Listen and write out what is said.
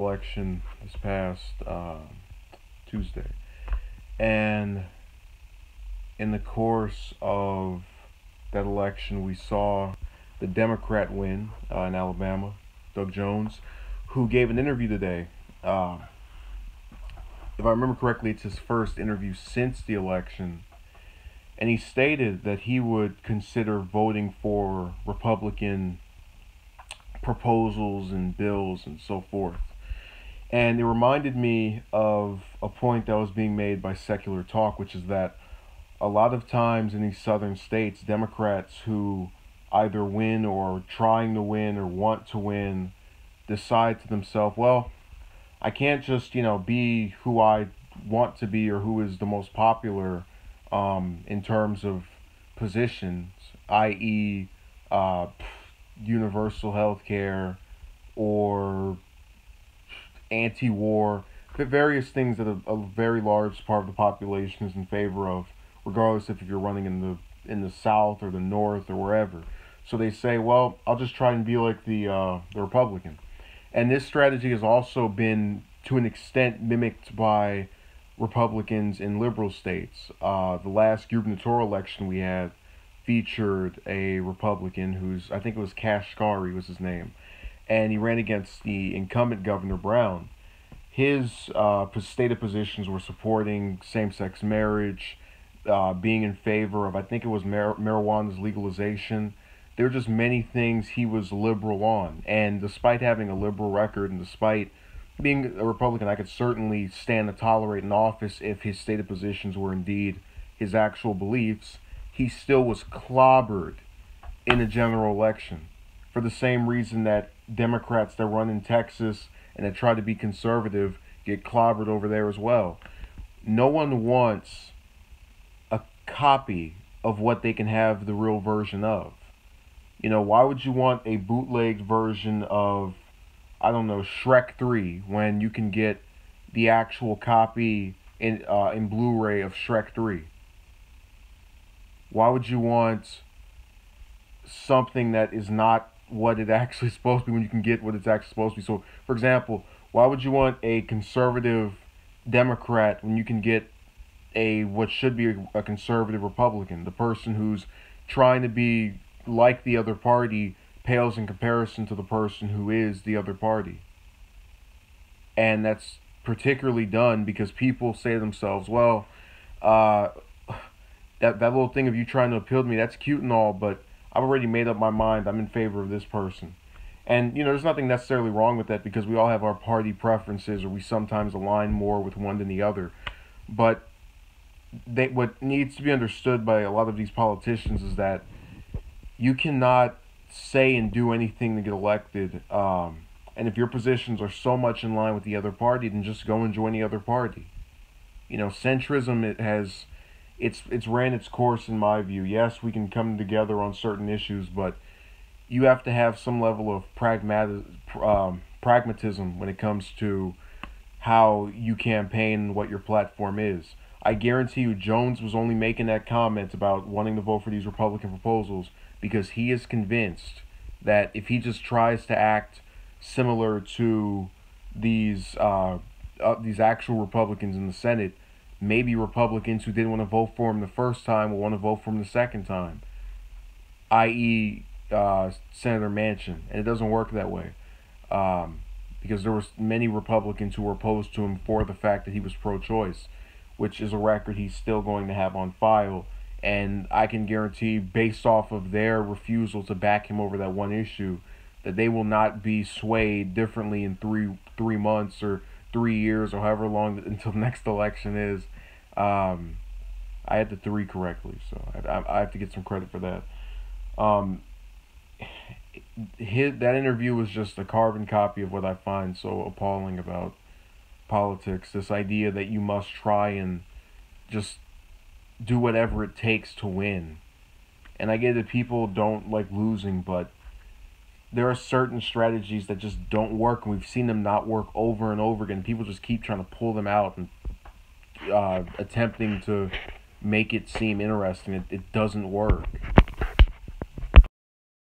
election this past Tuesday. And in the course of that election, we saw the Democrat win in Alabama, Doug Jones, who gave an interview today. If I remember correctly, it's his first interview since the election. And he stated that he would consider voting for Republican proposals and bills and so forth. And it reminded me of a point that was being made by Secular Talk, which is that a lot of times in these southern states, Democrats who either win or are trying to win or want to win decide to themselves, well, I can't just, be who I want to be or who is the most popular in terms of positions, i.e., universal health care or anti-war, the various things that a very large part of the population is in favor of, regardless if you're running in the South or the North or wherever. So they say, well, I'll just try and be like the Republican. And this strategy has also been, to an extent, mimicked by Republicans in liberal states. The last gubernatorial election we had featured a Republican I think it was Kashgari was his name, and he ran against the incumbent Governor Brown. His stated positions were supporting same-sex marriage, being in favor of, I think it was marijuana's legalization. There were just many things he was liberal on. And despite having a liberal record and despite being a Republican, I could certainly stand to tolerate an office if his stated positions were indeed his actual beliefs. He still was clobbered in a general election for the same reason that Democrats that run in Texas and that try to be conservative get clobbered over there as well. No one wants a copy of what they can have the real version of. Why would you want a bootlegged version of, I don't know, Shrek 3 when you can get the actual copy in Blu-ray of Shrek 3? Why would you want something that is not what it actually is supposed to be when you can get what it's actually supposed to be? So, for example, why would you want a conservative Democrat when you can get what should be a conservative Republican? The person who's trying to be like the other party pales in comparison to the person who is the other party. And that's particularly done because people say to themselves, well, that little thing of you trying to appeal to me, that's cute and all, but I've already made up my mind. I'm in favor of this person. And, there's nothing necessarily wrong with that because we all have our party preferences, or we sometimes align more with one than the other. But what needs to be understood by a lot of these politicians is that you cannot say and do anything to get elected. And if your positions are so much in line with the other party, then just go and join the other party. Centrism, it's ran its course in my view. Yes, we can come together on certain issues, but you have to have some level of pragmatism when it comes to how you campaign and what your platform is. I guarantee you Jones was only making that comment about wanting to vote for these Republican proposals because he is convinced that if he just tries to act similar to these actual Republicans in the Senate, maybe Republicans who didn't want to vote for him the first time will want to vote for him the second time, i.e. Senator Manchin. And it doesn't work that way because there were many Republicans who were opposed to him for the fact that he was pro-choice, which is a record he's still going to have on file. And I can guarantee, based off of their refusal to back him over that one issue, that they will not be swayed differently in three months or 3 years or however long until the next election is. I had the 3 correctly, so I have to get some credit for that. That interview was just a carbon copy of what I find so appalling about politics. This idea that you must try and just do whatever it takes to win. And I get that people don't like losing, but there are certain strategies that just don't work, and we've seen them not work over and over again. People just keep trying to pull them out and attempting to make it seem interesting. It doesn't work.